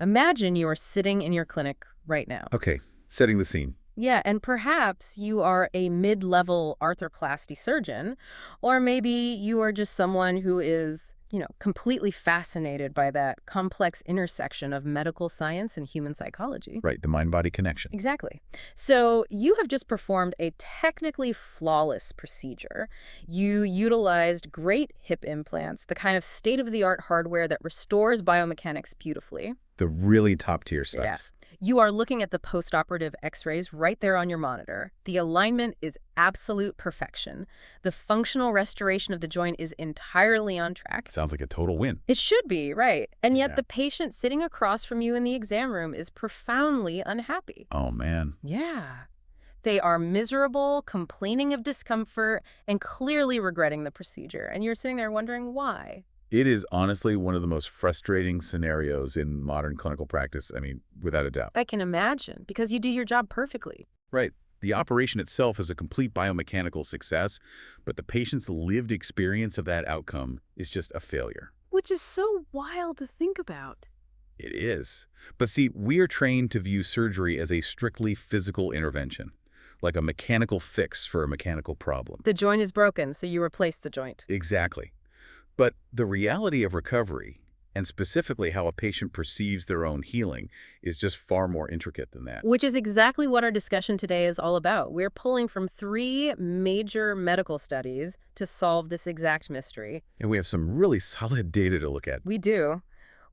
Imagine you are sitting in your clinic right now. Okay, setting the scene. Yeah, and perhaps you are a mid-level arthroplasty surgeon, or maybe you are just someone who is, completely fascinated by that complex intersection of medical science and human psychology. Right, the mind-body connection. Exactly. So you have just performed a technically flawless procedure. You utilized great hip implants, the kind of state-of-the-art hardware that restores biomechanics beautifully. The really top-tier Yeah. stuff. You are looking at the postoperative x-rays right there on your monitor. The alignment is absolute perfection. The functional restoration of the joint is entirely on track. Sounds like a total win. It should be, right? And yet Yeah. the patient sitting across from you in the exam room is profoundly unhappy. Oh, man. Yeah. They are miserable, complaining of discomfort, and clearly regretting the procedure. And you're sitting there wondering why. It is honestly one of the most frustrating scenarios in modern clinical practice, without a doubt. I can imagine, because you do your job perfectly. Right. The operation itself is a complete biomechanical success, but the patient's lived experience of that outcome is just a failure. Which is so wild to think about. It is. But see, we are trained to view surgery as a strictly physical intervention, like a mechanical fix for a mechanical problem. The joint is broken, so you replace the joint. Exactly. But the reality of recovery, and specifically how a patient perceives their own healing, is just far more intricate than that. Which is exactly what our discussion today is all about. We're pulling from 3 major medical studies to solve this exact mystery. And we have some really solid data to look at. We do.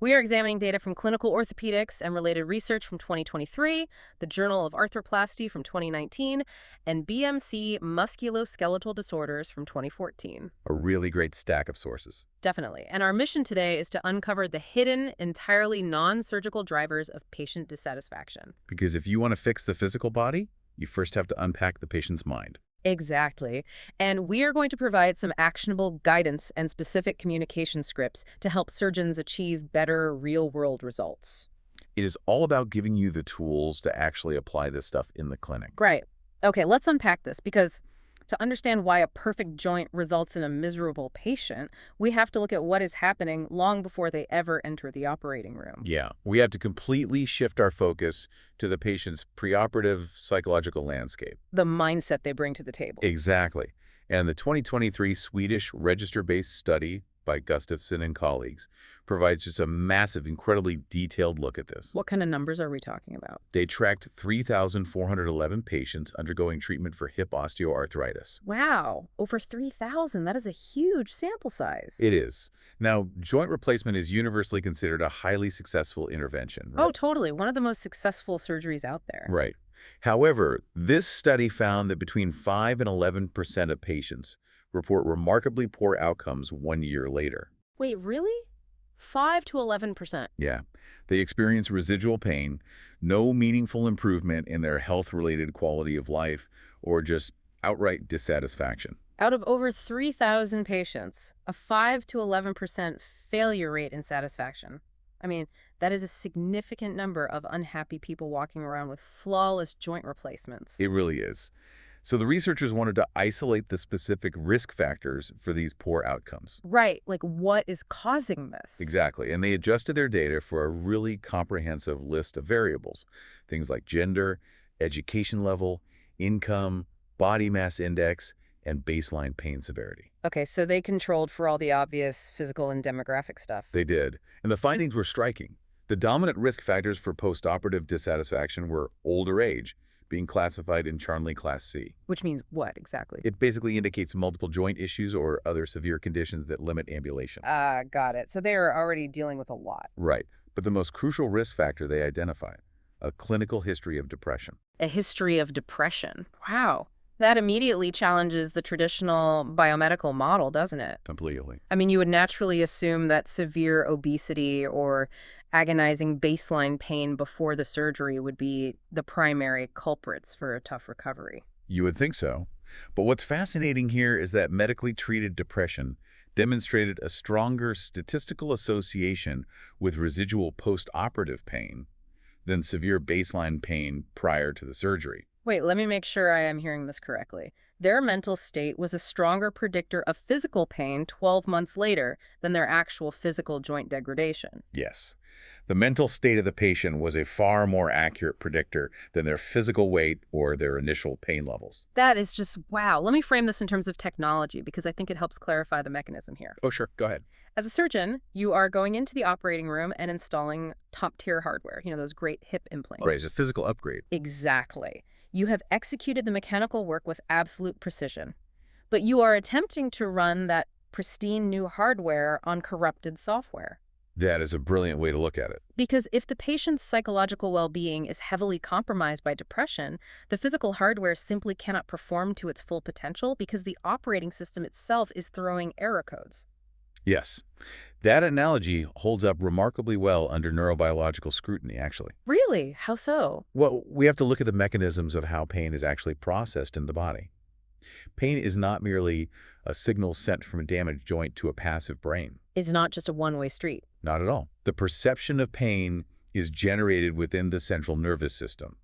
We are examining data from Clinical Orthopedics and Related Research from 2023, the Journal of Arthroplasty from 2019, and BMC Musculoskeletal Disorders from 2014. A really great stack of sources. Definitely. And our mission today is to uncover the hidden, entirely non-surgical drivers of patient dissatisfaction. Because if you want to fix the physical body, you first have to unpack the patient's mind. Exactly. And we are going to provide some actionable guidance and specific communication scripts to help surgeons achieve better real-world results. It is all about giving you the tools to actually apply this stuff in the clinic. Right. Okay, let's unpack this because to understand why a perfect joint results in a miserable patient, we have to look at what is happening long before they ever enter the operating room. Yeah, we have to completely shift our focus to the patient's preoperative psychological landscape. The mindset they bring to the table. Exactly. And the 2023 Swedish register-based study by Gustafsson and colleagues provides just a massive, incredibly detailed look at this. What kind of numbers are we talking about? They tracked 3,411 patients undergoing treatment for hip osteoarthritis. Wow, over 3,000. That is a huge sample size. It is. Now, joint replacement is universally considered a highly successful intervention. Right? Oh, totally. One of the most successful surgeries out there. Right. However, this study found that between 5 and 11% of patients report remarkably poor outcomes 1 year later. Wait, really? 5 to 11%. Yeah. They experience residual pain, no meaningful improvement in their health-related quality of life, or just outright dissatisfaction. Out of over 3,000 patients, a 5 to 11% failure rate in satisfaction. I mean, that is a significant number of unhappy people walking around with flawless joint replacements. It really is. So the researchers wanted to isolate the specific risk factors for these poor outcomes. Right, like what is causing this? Exactly, and they adjusted their data for a really comprehensive list of variables. Things like gender, education level, income, body mass index, and baseline pain severity. Okay, so they controlled for all the obvious physical and demographic stuff. They did, and the findings were striking. The dominant risk factors for postoperative dissatisfaction were older age, being classified in Charnley Class C. Which means what exactly? It basically indicates multiple joint issues or other severe conditions that limit ambulation. Got it. So they are already dealing with a lot. Right. But the most crucial risk factor they identified, a clinical history of depression. A history of depression. Wow. That immediately challenges the traditional biomedical model, doesn't it? Completely. I mean, you would naturally assume that severe obesity or agonizing baseline pain before the surgery would be the primary culprits for a tough recovery. You would think so. But what's fascinating here is that medically treated depression demonstrated a stronger statistical association with residual post-operative pain than severe baseline pain prior to the surgery. Wait, let me make sure I am hearing this correctly. Their mental state was a stronger predictor of physical pain 12 months later than their actual physical joint degradation. Yes. The mental state of the patient was a far more accurate predictor than their physical weight or their initial pain levels. That is just wow. Let me frame this in terms of technology because I think it helps clarify the mechanism here. Oh, sure. Go ahead. As a surgeon, you are going into the operating room and installing top-tier hardware, those great hip implants. Right, it's a physical upgrade. Exactly. You have executed the mechanical work with absolute precision, but you are attempting to run that pristine new hardware on corrupted software. That is a brilliant way to look at it. Because if the patient's psychological well-being is heavily compromised by depression, the physical hardware simply cannot perform to its full potential because the operating system itself is throwing error codes. Yes. That analogy holds up remarkably well under neurobiological scrutiny, actually. Really? How so? Well, we have to look at the mechanisms of how pain is actually processed in the body. Pain is not merely a signal sent from a damaged joint to a passive brain. It's not just a one-way street. Not at all. The perception of pain is generated within the central nervous system.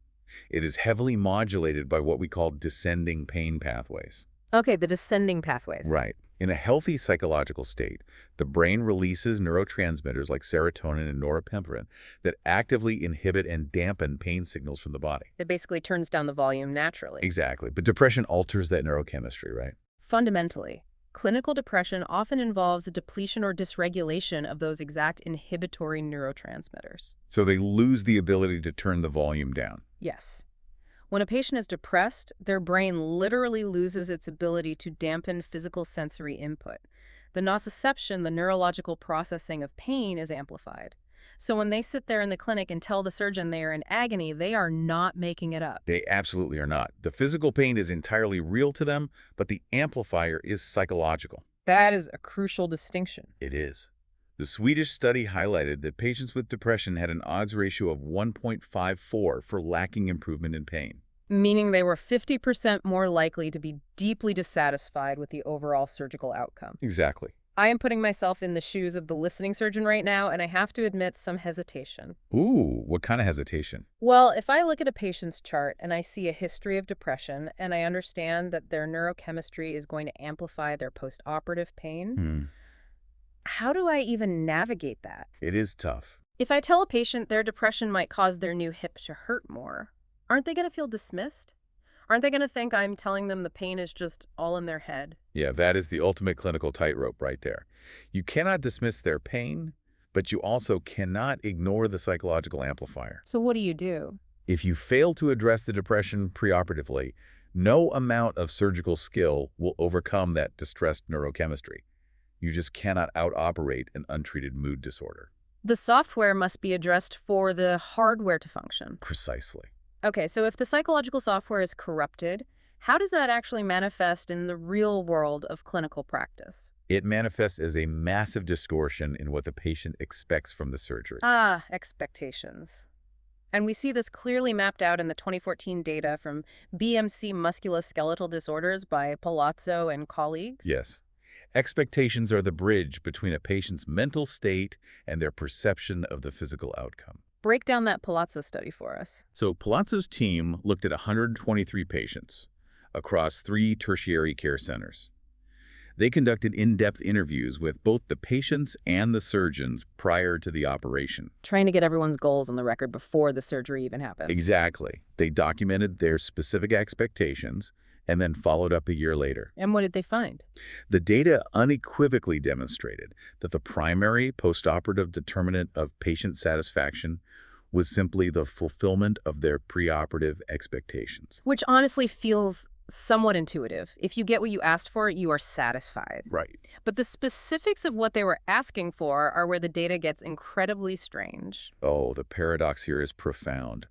It is heavily modulated by what we call descending pain pathways. Okay, the descending pathways. Right. In a healthy psychological state, the brain releases neurotransmitters like serotonin and norepinephrine that actively inhibit and dampen pain signals from the body. It basically turns down the volume naturally. Exactly. But depression alters that neurochemistry, right? Fundamentally, clinical depression often involves a depletion or dysregulation of those exact inhibitory neurotransmitters. So they lose the ability to turn the volume down. Yes. When a patient is depressed, their brain literally loses its ability to dampen physical sensory input. The nociception, the neurological processing of pain, is amplified. So when they sit there in the clinic and tell the surgeon they are in agony, they are not making it up. They absolutely are not. The physical pain is entirely real to them, but the amplifier is psychological. That is a crucial distinction. It is. The Swedish study highlighted that patients with depression had an odds ratio of 1.54 for lacking improvement in pain. Meaning they were 50% more likely to be deeply dissatisfied with the overall surgical outcome. Exactly. I am putting myself in the shoes of the listening surgeon right now, and I have to admit some hesitation. Ooh, what kind of hesitation? Well, if I look at a patient's chart and I see a history of depression, and I understand that their neurochemistry is going to amplify their post-operative pain, how do I even navigate that? It is tough. If I tell a patient their depression might cause their new hip to hurt more, aren't they going to feel dismissed? Aren't they going to think I'm telling them the pain is just all in their head? Yeah, that is the ultimate clinical tightrope right there. You cannot dismiss their pain, but you also cannot ignore the psychological amplifier. So what do you do? If you fail to address the depression preoperatively, no amount of surgical skill will overcome that distressed neurochemistry. You just cannot out-operate an untreated mood disorder. The software must be addressed for the hardware to function. Precisely. Okay, so if the psychological software is corrupted, how does that actually manifest in the real world of clinical practice? It manifests as a massive distortion in what the patient expects from the surgery. Ah, expectations. And we see this clearly mapped out in the 2014 data from BMC Musculoskeletal Disorders by Palazzo and colleagues. Yes. Expectations are the bridge between a patient's mental state and their perception of the physical outcome. Break down that Palazzo study for us. So Palazzo's team looked at 123 patients across 3 tertiary care centers. They conducted in-depth interviews with both the patients and the surgeons prior to the operation. Trying to get everyone's goals on the record before the surgery even happens. Exactly. They documented their specific expectations and then followed up a year later. And what did they find? The data unequivocally demonstrated that the primary postoperative determinant of patient satisfaction was simply the fulfillment of their preoperative expectations. Which honestly feels somewhat intuitive. If you get what you asked for, you are satisfied. Right. But the specifics of what they were asking for are where the data gets incredibly strange. Oh, the paradox here is profound.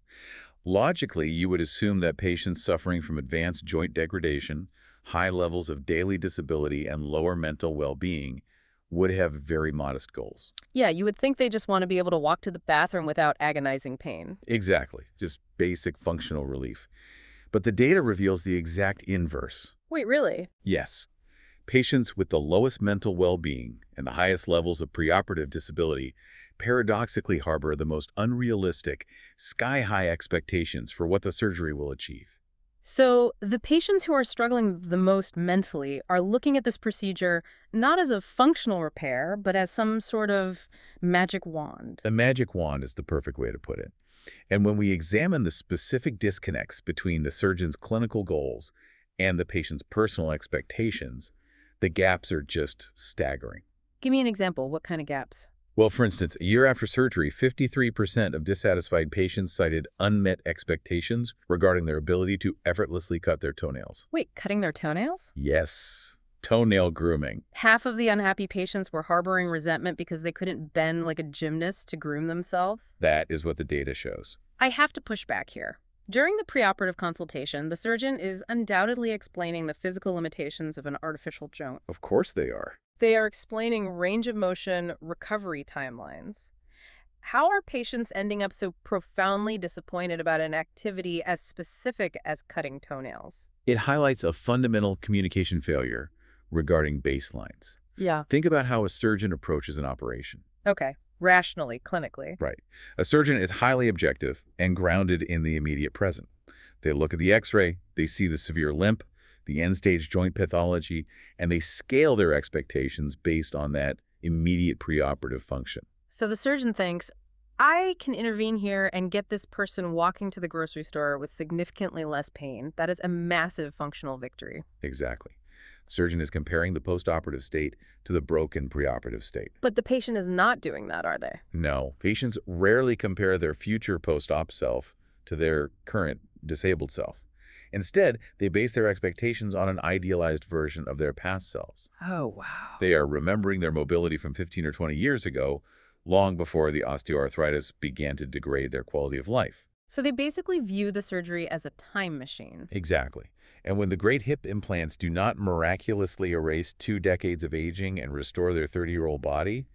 Logically, you would assume that patients suffering from advanced joint degradation, high levels of daily disability, and lower mental well-being would have very modest goals. Yeah, you would think they just want to be able to walk to the bathroom without agonizing pain. Exactly. Just basic functional relief. But the data reveals the exact inverse. Wait, really? Yes. Patients with the lowest mental well-being and the highest levels of preoperative disability paradoxically harbor the most unrealistic, sky-high expectations for what the surgery will achieve. So the patients who are struggling the most mentally are looking at this procedure not as a functional repair, but as some sort of magic wand. A magic wand is the perfect way to put it. And when we examine the specific disconnects between the surgeon's clinical goals and the patient's personal expectations, the gaps are just staggering. Give me an example. What kind of gaps? Well, for instance, a year after surgery, 53% of dissatisfied patients cited unmet expectations regarding their ability to effortlessly cut their toenails. Wait, cutting their toenails? Yes, toenail grooming. Half of the unhappy patients were harboring resentment because they couldn't bend like a gymnast to groom themselves. That is what the data shows. I have to push back here. During the preoperative consultation, the surgeon is undoubtedly explaining the physical limitations of an artificial joint. Of course they are. They are explaining range of motion recovery timelines. How are patients ending up so profoundly disappointed about an activity as specific as cutting toenails? It highlights a fundamental communication failure regarding baselines. Yeah. Think about how a surgeon approaches an operation. Okay. Rationally, clinically. Right. A surgeon is highly objective and grounded in the immediate present. They look at the x-ray, they see the severe limp, the end-stage joint pathology, and they scale their expectations based on that immediate preoperative function. So the surgeon thinks, I can intervene here and get this person walking to the grocery store with significantly less pain. That is a massive functional victory. Exactly. The surgeon is comparing the postoperative state to the broken preoperative state. But the patient is not doing that, are they? No, patients rarely compare their future post-op self to their current disabled self. Instead, they base their expectations on an idealized version of their past selves. Oh, wow. They are remembering their mobility from 15 or 20 years ago, long before the osteoarthritis began to degrade their quality of life. So they basically view the surgery as a time machine. Exactly. And when the great hip implants do not miraculously erase 2 decades of aging and restore their 30-year-old body,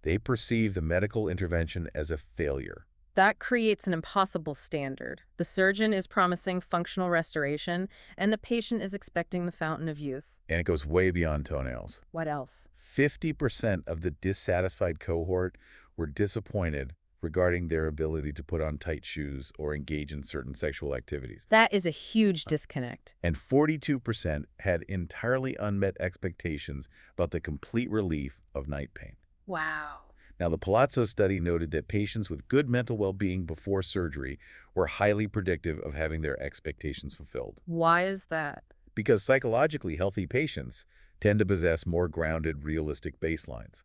they perceive the medical intervention as a failure. That creates an impossible standard. The surgeon is promising functional restoration, and the patient is expecting the fountain of youth. And it goes way beyond toenails. What else? 50% of the dissatisfied cohort were disappointed regarding their ability to put on tight shoes or engage in certain sexual activities. That is a huge disconnect. And 42% had entirely unmet expectations about the complete relief of night pain. Wow. Now, the Palazzo study noted that patients with good mental well-being before surgery were highly predictive of having their expectations fulfilled. Why is that? Because psychologically healthy patients tend to possess more grounded, realistic baselines.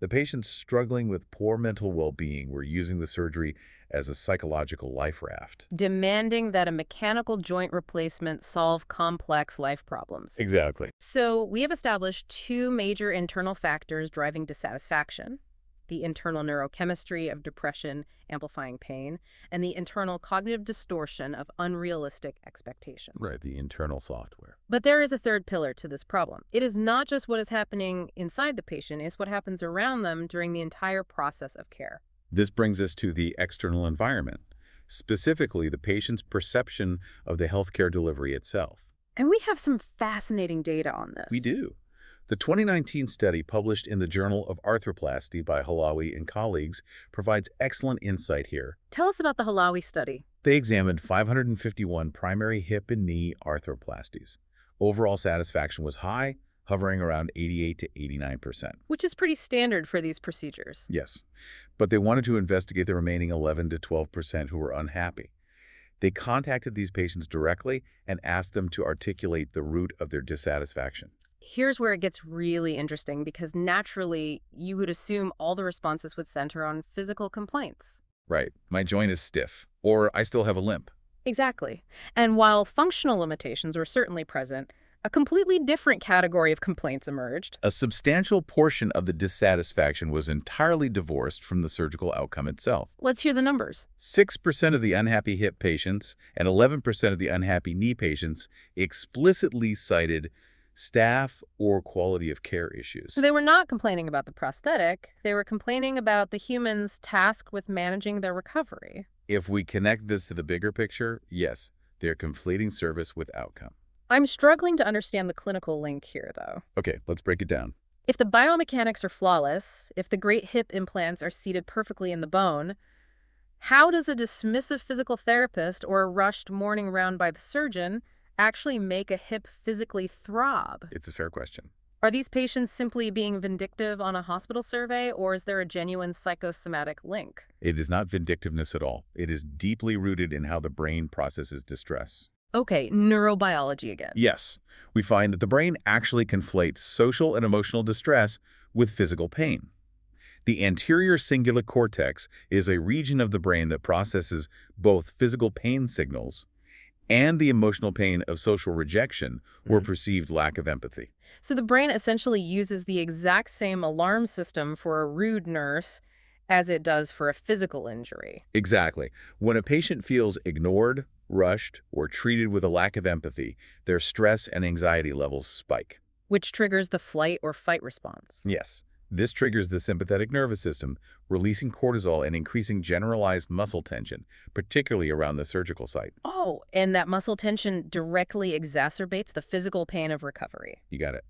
The patients struggling with poor mental well-being were using the surgery as a psychological life raft. Demanding that a mechanical joint replacement solve complex life problems. Exactly. So we have established two major internal factors driving dissatisfaction: the internal neurochemistry of depression amplifying pain, and the internal cognitive distortion of unrealistic expectation. Right, the internal software. But there is a third pillar to this problem. It is not just what is happening inside the patient, it's what happens around them during the entire process of care. This brings us to the external environment, specifically the patient's perception of the healthcare delivery itself. And we have some fascinating data on this. We do. The 2019 study published in the Journal of Arthroplasty by Halawi and colleagues provides excellent insight here. Tell us about the Halawi study. They examined 551 primary hip and knee arthroplasties. Overall satisfaction was high, hovering around 88 to 89%. Which is pretty standard for these procedures. Yes, but they wanted to investigate the remaining 11 to 12% who were unhappy. They contacted these patients directly and asked them to articulate the root of their dissatisfaction. Here's where it gets really interesting, because naturally, you would assume all the responses would center on physical complaints. Right. My joint is stiff, or I still have a limp. Exactly. And while functional limitations were certainly present, a completely different category of complaints emerged. A substantial portion of the dissatisfaction was entirely divorced from the surgical outcome itself. Let's hear the numbers. 6% of the unhappy hip patients and 11% of the unhappy knee patients explicitly cited staff or quality of care issues. So they were not complaining about the prosthetic, they were complaining about the human's task with managing their recovery. If we connect this to the bigger picture, yes, they're conflating service with outcome. I'm struggling to understand the clinical link here, though. Okay, let's break it down. If the biomechanics are flawless, if the great hip implants are seated perfectly in the bone, How does a dismissive physical therapist or a rushed morning round by the surgeon actually make a hip physically throb? It's a fair question. Are these patients simply being vindictive on a hospital survey, or is there a genuine psychosomatic link? It is not vindictiveness at all. It is deeply rooted in how the brain processes distress. Okay, neurobiology again. Yes, we find that the brain actually conflates social and emotional distress with physical pain. The anterior cingulate cortex is a region of the brain that processes both physical pain signals and the emotional pain of social rejection or perceived lack of empathy. So the brain essentially uses the exact same alarm system for a rude nurse as it does for a physical injury. Exactly. When a patient feels ignored, rushed, or treated with a lack of empathy, their stress and anxiety levels spike. Which triggers the flight or fight response. Yes, this triggers the sympathetic nervous system, releasing cortisol and increasing generalized muscle tension, particularly around the surgical site. Oh, and that muscle tension directly exacerbates the physical pain of recovery. You got it.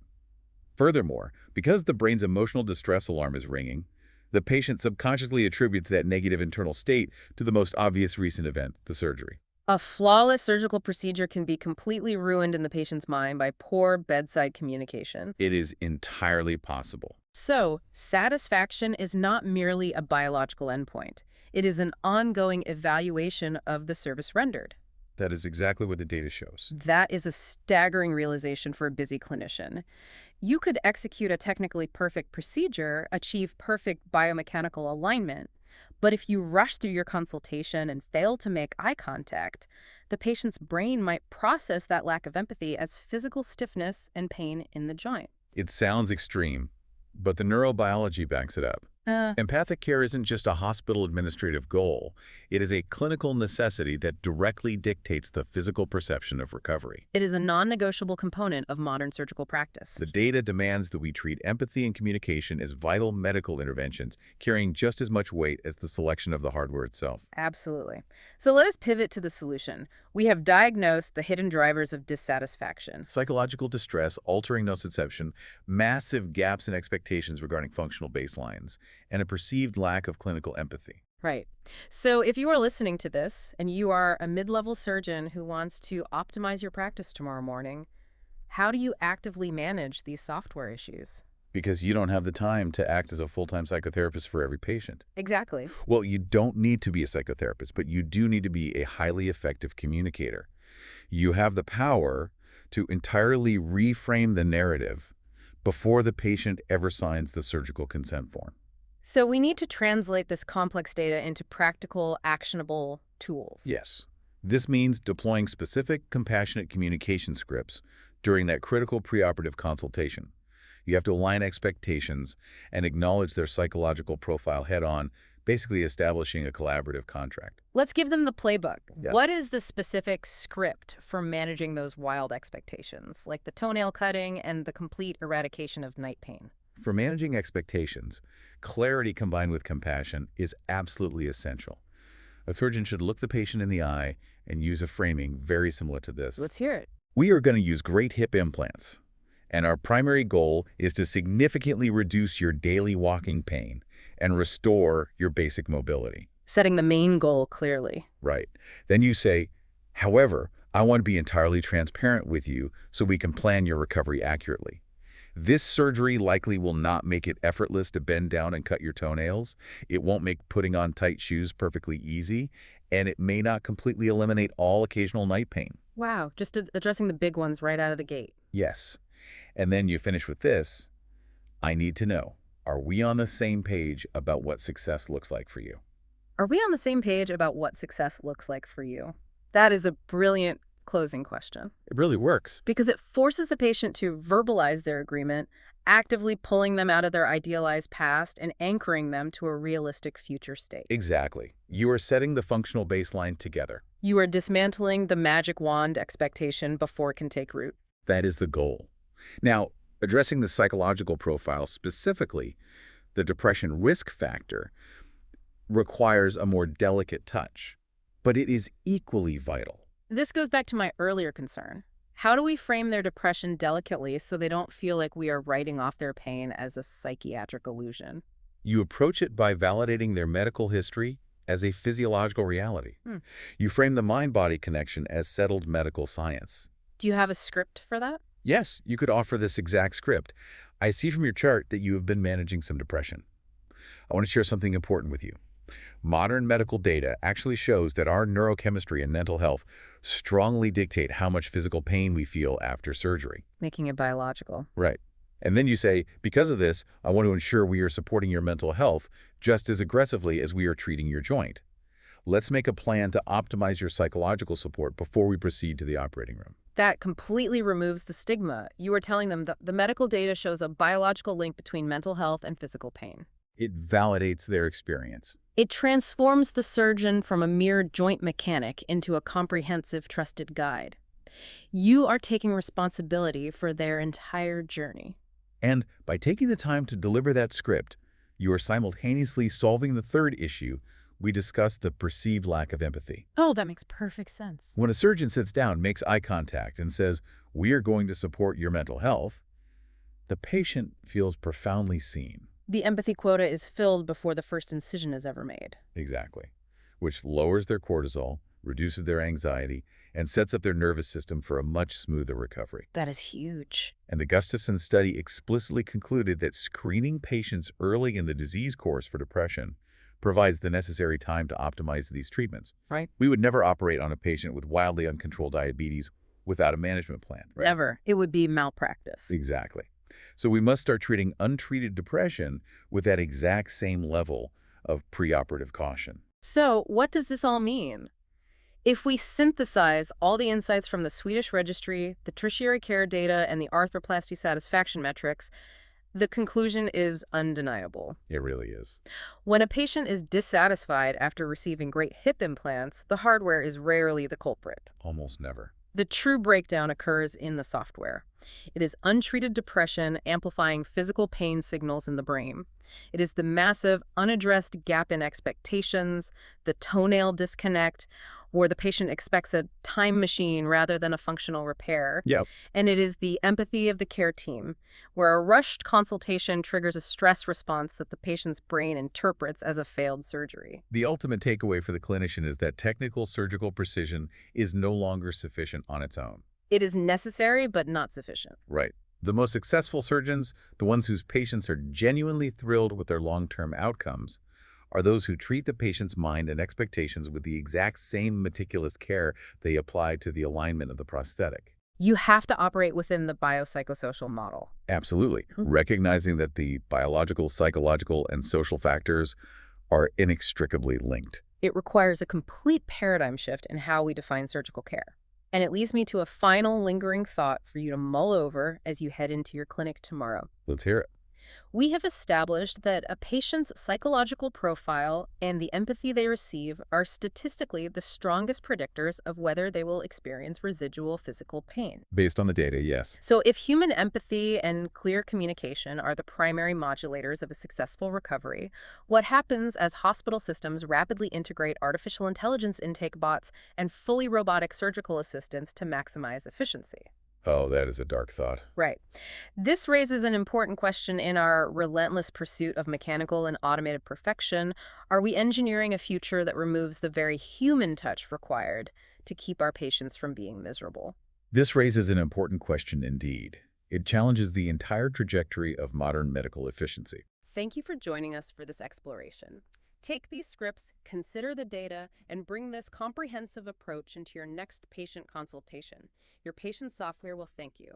Furthermore, because the brain's emotional distress alarm is ringing, the patient subconsciously attributes that negative internal state to the most obvious recent event, the surgery. A flawless surgical procedure can be completely ruined in the patient's mind by poor bedside communication. It is entirely possible. So, satisfaction is not merely a biological endpoint. It is an ongoing evaluation of the service rendered. That is exactly what the data shows. That is a staggering realization for a busy clinician. You could execute a technically perfect procedure, achieve perfect biomechanical alignment, but if you rush through your consultation and fail to make eye contact, the patient's brain might process that lack of empathy as physical stiffness and pain in the joint. It sounds extreme, but the neurobiology backs it up. Empathic care isn't just a hospital administrative goal. It is a clinical necessity that directly dictates the physical perception of recovery. It is a non-negotiable component of modern surgical practice. The data demands that we treat empathy and communication as vital medical interventions, carrying just as much weight as the selection of the hardware itself. Absolutely. So let us pivot to the solution. We have diagnosed the hidden drivers of dissatisfaction. Psychological distress, altering nociception, massive gaps in expectations regarding functional baselines, and a perceived lack of clinical empathy. Right. So if you are listening to this and you are a mid-level surgeon who wants to optimize your practice tomorrow morning, how do you actively manage these software issues? Because you don't have the time to act as a full-time psychotherapist for every patient. Exactly. Well, you don't need to be a psychotherapist, but you do need to be a highly effective communicator. You have the power to entirely reframe the narrative before the patient ever signs the surgical consent form. So we need to translate this complex data into practical, actionable tools. Yes. This means deploying specific, compassionate communication scripts during that critical preoperative consultation. You have to align expectations and acknowledge their psychological profile head-on, basically establishing a collaborative contract. Let's give them the playbook. Yeah. What is the specific script for managing those wild expectations, like the toenail cutting and the complete eradication of night pain? For managing expectations, clarity combined with compassion is absolutely essential. A surgeon should look the patient in the eye and use a framing very similar to this. Let's hear it. We are going to use great hip implants, and our primary goal is to significantly reduce your daily walking pain and restore your basic mobility. Setting the main goal clearly. Right. Then you say, however, I want to be entirely transparent with you so we can plan your recovery accurately. This surgery likely will not make it effortless to bend down and cut your toenails. It won't make putting on tight shoes perfectly easy, and it may not completely eliminate all occasional night pain. Wow, just addressing the big ones right out of the gate. Yes. And then you finish with this. I need to know, are we on the same page about what success looks like for you? Are we on the same page about what success looks like for you? That is a brilliant closing question. It really works. Because it forces the patient to verbalize their agreement, actively pulling them out of their idealized past and anchoring them to a realistic future state. Exactly. You are setting the functional baseline together. You are dismantling the magic wand expectation before it can take root. That is the goal. Now, addressing the psychological profile specifically, the depression risk factor requires a more delicate touch, but it is equally vital. This goes back to my earlier concern. How do we frame their depression delicately so they don't feel like we are writing off their pain as a psychiatric illusion? You approach it by validating their medical history as a physiological reality. Hmm. You frame the mind-body connection as settled medical science. Do you have a script for that? Yes, you could offer this exact script. I see from your chart that you have been managing some depression. I want to share something important with you. Modern medical data actually shows that our neurochemistry and mental health strongly dictate how much physical pain we feel after surgery. Making it biological. Right. And then you say, because of this, I want to ensure we are supporting your mental health just as aggressively as we are treating your joint. Let's make a plan to optimize your psychological support before we proceed to the operating room. That completely removes the stigma. You are telling them that the medical data shows a biological link between mental health and physical pain. It validates their experience. It transforms the surgeon from a mere joint mechanic into a comprehensive, trusted guide. You are taking responsibility for their entire journey. And by taking the time to deliver that script, you are simultaneously solving the third issue we discussed, the perceived lack of empathy. Oh, that makes perfect sense. When a surgeon sits down, makes eye contact, and says, "We are going to support your mental health," the patient feels profoundly seen. The empathy quota is filled before the first incision is ever made. Exactly. Which lowers their cortisol, reduces their anxiety, and sets up their nervous system for a much smoother recovery. That is huge. And the Gustafson study explicitly concluded that screening patients early in the disease course for depression provides the necessary time to optimize these treatments. Right. We would never operate on a patient with wildly uncontrolled diabetes without a management plan. Right? Never. It would be malpractice. Exactly. So we must start treating untreated depression with that exact same level of preoperative caution. So, what does this all mean? If we synthesize all the insights from the Swedish registry, the tertiary care data, and the arthroplasty satisfaction metrics, the conclusion is undeniable. It really is. When a patient is dissatisfied after receiving great hip implants, the hardware is rarely the culprit. Almost never. The true breakdown occurs in the software. It is untreated depression amplifying physical pain signals in the brain. It is the massive, unaddressed gap in expectations, the toenail disconnect, where the patient expects a time machine rather than a functional repair. Yep. And it is the empathy of the care team, where a rushed consultation triggers a stress response that the patient's brain interprets as a failed surgery. The ultimate takeaway for the clinician is that technical surgical precision is no longer sufficient on its own. It is necessary, but not sufficient. Right. The most successful surgeons, the ones whose patients are genuinely thrilled with their long-term outcomes, are those who treat the patient's mind and expectations with the exact same meticulous care they apply to the alignment of the prosthetic. You have to operate within the biopsychosocial model. Absolutely. Recognizing that the biological, psychological, and social factors are inextricably linked. It requires a complete paradigm shift in how we define surgical care. And it leads me to a final lingering thought for you to mull over as you head into your clinic tomorrow. Let's hear it. We have established that a patient's psychological profile and the empathy they receive are statistically the strongest predictors of whether they will experience residual physical pain. Based on the data, yes. So if human empathy and clear communication are the primary modulators of a successful recovery, what happens as hospital systems rapidly integrate artificial intelligence intake bots and fully robotic surgical assistants to maximize efficiency? Oh, that is a dark thought. Right. This raises an important question in our relentless pursuit of mechanical and automated perfection. Are we engineering a future that removes the very human touch required to keep our patients from being miserable? This raises an important question indeed. It challenges the entire trajectory of modern medical efficiency. Thank you for joining us for this exploration. Take these scripts, consider the data, and bring this comprehensive approach into your next patient consultation. Your patient software will thank you.